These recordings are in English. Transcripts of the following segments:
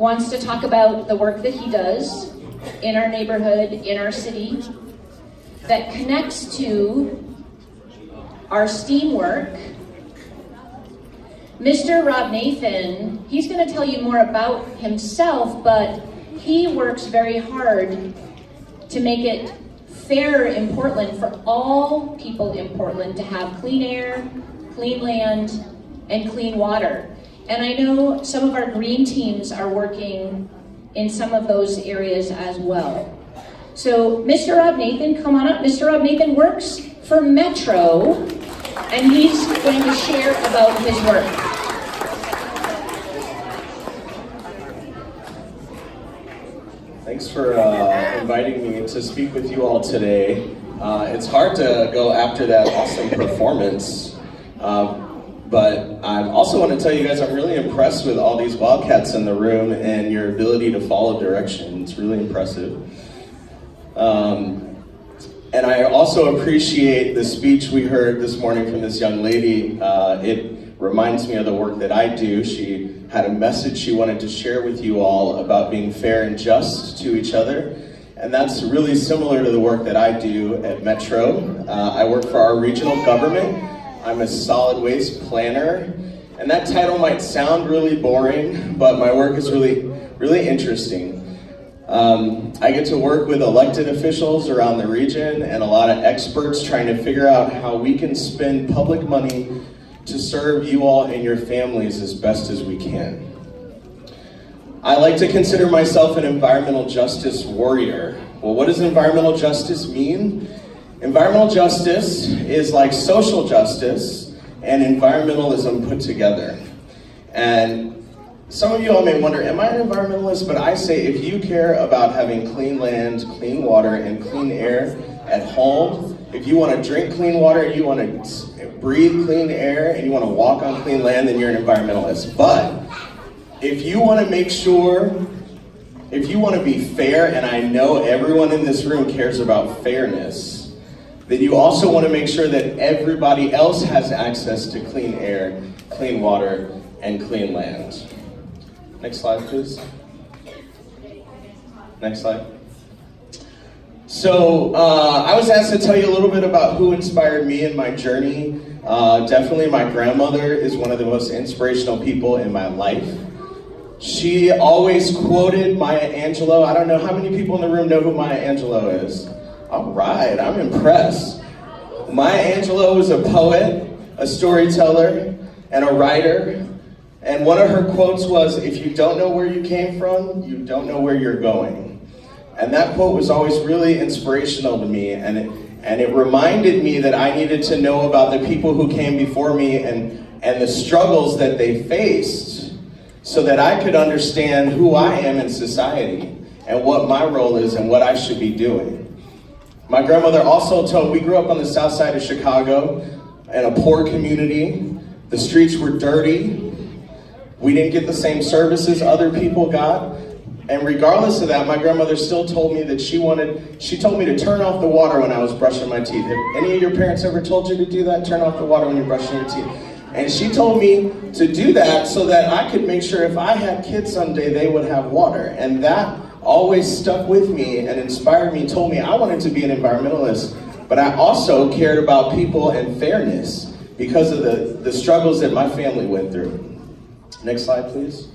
Wants to talk about the work that he does in our neighborhood, in our city, that connects to our STEAM work. Mr. Rob Nathan, he's going to tell you more about himself, but he works very hard to make it fair in Portland for all people in Portland to have clean air, clean land, and clean water. And I know some of our green teams are working in some of those areas as well. So Mr. Rob Nathan, come on up. Mr. Rob Nathan works for Metro, and he's going to share about his work. Thanks for inviting me to speak with you all today. It's hard to go after that awesome performance. But I also want to tell you guys I'm really impressed with all these Wildcats in the room and your ability to follow direction. It's really impressive. And I also appreciate the speech we heard this morning from this young lady. It reminds me of the work that I do. She had a message she wanted to share with you all about being fair and just to each other. And that's really similar to the work that I do at Metro. I work for our regional government. I'm a solid waste planner, and that title might sound really boring, but my work is really interesting. I get to work with elected officials around the region and a lot of experts trying to figure out how we can spend public money to serve you all and your families as best as we can. I like to consider myself an environmental justice warrior. Well, what does environmental justice mean? Environmental justice is like social justice and environmentalism put together. And some of you all may wonder, am I an environmentalist? But I say if you care about having clean land, clean water, and clean air at home, if you want to drink clean water, you want to breathe clean air, and you want to walk on clean land, then you're an environmentalist. But if you want to make sure, if you want to be fair, and I know everyone in this room cares about fairness, then you also want to make sure that everybody else has access to clean air, clean water, and clean land. Next slide, please. Next slide. So I was asked to tell you a little bit about who inspired me in my journey. Definitely my grandmother is one of the most inspirational people in my life. She always quoted Maya Angelou. I don't know how many people in the room know who Maya Angelou is. All right, I'm impressed. Maya Angelou is a poet, a storyteller, and a writer. And one of her quotes was, if you don't know where you came from, you don't know where you're going. And that quote was always really inspirational to me. And it reminded me that I needed to know about the people who came before me and the struggles that they faced so that I could understand who I am in society and what my role is and what I should be doing. My grandmother also told, we grew up on the south side of Chicago in a poor community. The streets were dirty. We didn't get the same services other people got. And regardless of that, my grandmother still told me that she told me to turn off the water when I was brushing my teeth. Have any of your parents ever told you to do that? Turn off the water when you're brushing your teeth. And she told me to do that so that I could make sure if I had kids someday, they would have water. And that always stuck with me and inspired me, told me I wanted to be an environmentalist, but I also cared about people and fairness because of the struggles that my family went through. Next slide, please.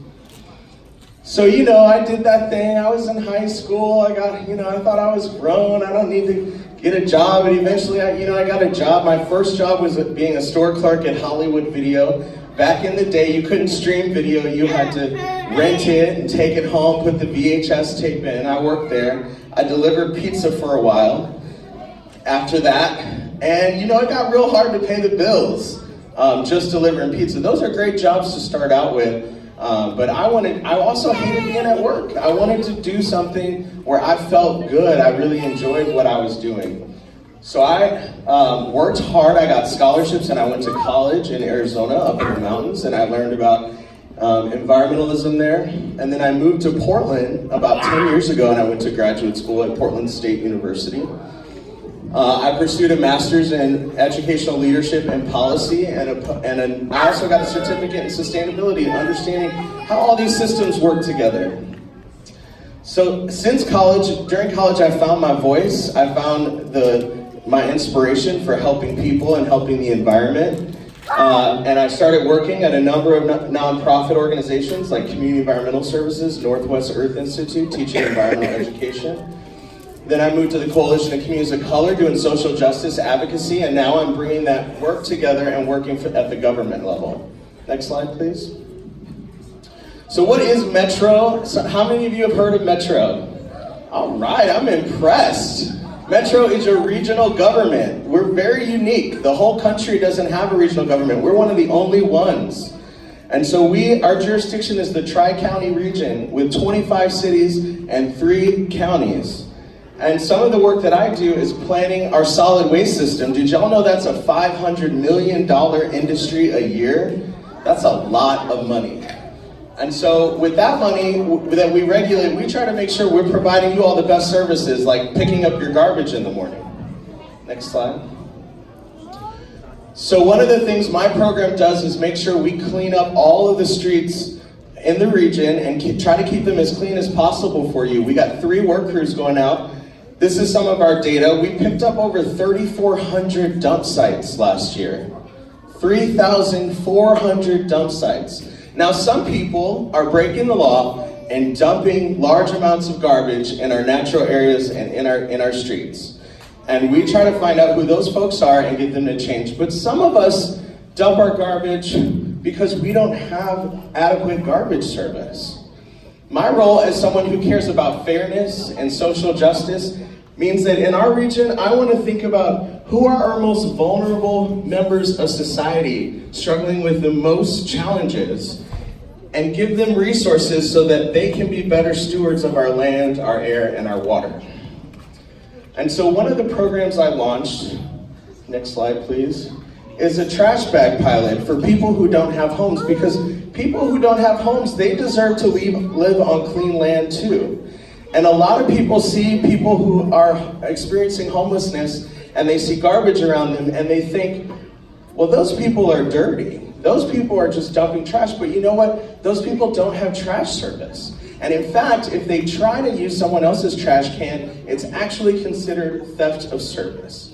So, I did that thing. I was in high school. I thought I was grown. I don't need to get a job. And eventually, I got a job. My first job was being a store clerk at Hollywood Video. Back in the day, you couldn't stream video. You had to rent it and take it home, put the VHS tape in. I worked there. I delivered pizza for a while after that. And, it got real hard to pay the bills just delivering pizza. Those are great jobs to start out with. But I also hated being at work. I wanted to do something where I felt good. I really enjoyed what I was doing. So I worked hard. I got scholarships and I went to college in Arizona up in the mountains, and I learned about environmentalism there. And then I moved to Portland about 10 years ago, and I went to graduate school at Portland State University. I pursued a master's in educational leadership and policy, and I also got a certificate in sustainability, understanding how all these systems work together. So since college, during college, I found my voice. I found my inspiration for helping people and helping the environment. And I started working at a number of nonprofit organizations like Community Environmental Services, Northwest Earth Institute, teaching environmental education. Then I moved to the Coalition of Communities of Color, doing social justice advocacy, and now I'm bringing that work together and working at the government level. Next slide, please. So what is Metro? So how many of you have heard of Metro? All right, I'm impressed. Metro is a regional government. We're very unique. The whole country doesn't have a regional government. We're one of the only ones. And so our jurisdiction is the Tri-County region with 25 cities and 3 counties. And some of the work that I do is planning our solid waste system. Did y'all know that's a $500 million industry a year? That's a lot of money. And so with that money that we regulate, we try to make sure we're providing you all the best services, like picking up your garbage in the morning. Next slide. So one of the things my program does is make sure we clean up all of the streets in the region and try to keep them as clean as possible for you. We got 3 work crews going out. This is some of our data. We picked up over 3,400 dump sites last year. 3,400 dump sites. Now, some people are breaking the law and dumping large amounts of garbage in our natural areas and in our streets. And we try to find out who those folks are and get them to change. But some of us dump our garbage because we don't have adequate garbage service. My role as someone who cares about fairness and social justice means that in our region, I want to think about who are our most vulnerable members of society struggling with the most challenges and give them resources so that they can be better stewards of our land, our air, and our water. And so one of the programs I launched, next slide please, is a trash bag pilot for people who don't have homes, because people who don't have homes, they deserve to live on clean land too. And a lot of people see people who are experiencing homelessness and they see garbage around them and they think, well, those people are dirty. Those people are just dumping trash, but you know what? Those people don't have trash service. And in fact, if they try to use someone else's trash can, it's actually considered theft of service.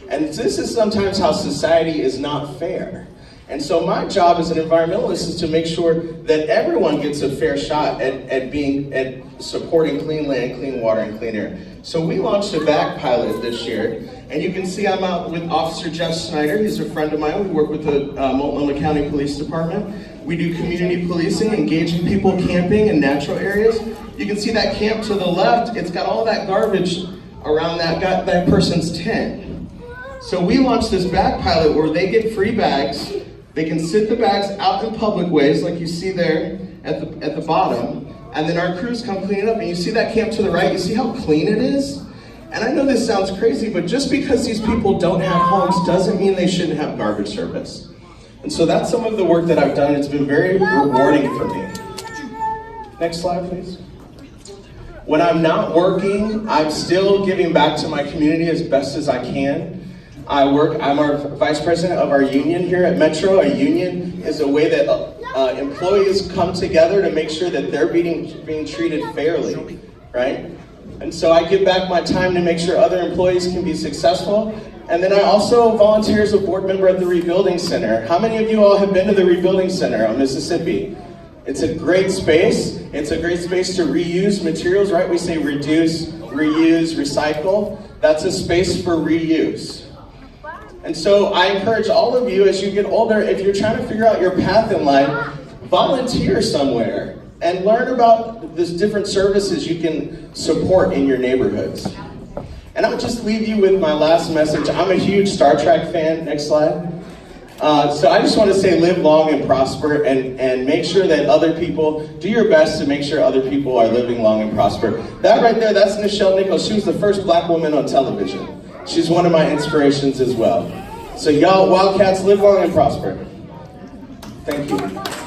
And this is sometimes how society is not fair. And so my job as an environmentalist is to make sure that everyone gets a fair shot at supporting clean land, clean water, and clean air. So we launched a bag pilot this year, and you can see I'm out with Officer Jeff Snyder. He's a friend of mine. We work with the Multnomah County Police Department. We do community policing, engaging people camping in natural areas. You can see that camp to the left. It's got all that garbage around that person's tent. So we launched this bag pilot where they get free bags. They can sit the bags out in public ways, like you see there at the bottom, and then our crews come clean it up. And you see that camp to the right, you see how clean it is? And I know this sounds crazy, but just because these people don't have homes doesn't mean they shouldn't have garbage service. And so that's some of the work that I've done. It's been very rewarding for me. Next slide, please. When I'm not working, I'm still giving back to my community as best as I can. I'm our vice president of our union here at Metro. A union is a way that employees come together to make sure that they're being treated fairly, right? And so I give back my time to make sure other employees can be successful. And then I also volunteer as a board member at the Rebuilding Center. How many of you all have been to the Rebuilding Center on Mississippi? It's a great space. It's a great space to reuse materials, right? We say reduce, reuse, recycle. That's a space for reuse. And so I encourage all of you, as you get older, if you're trying to figure out your path in life, volunteer somewhere and learn about the different services you can support in your neighborhoods. And I'll just leave you with my last message. I'm a huge Star Trek fan. Next slide. So I just want to say live long and prosper, and make sure that other people, do your best to make sure other people are living long and prosper. That right there, that's Nichelle Nichols. She was the first black woman on television. She's one of my inspirations as well. So y'all, Wildcats, live long and prosper. Thank you.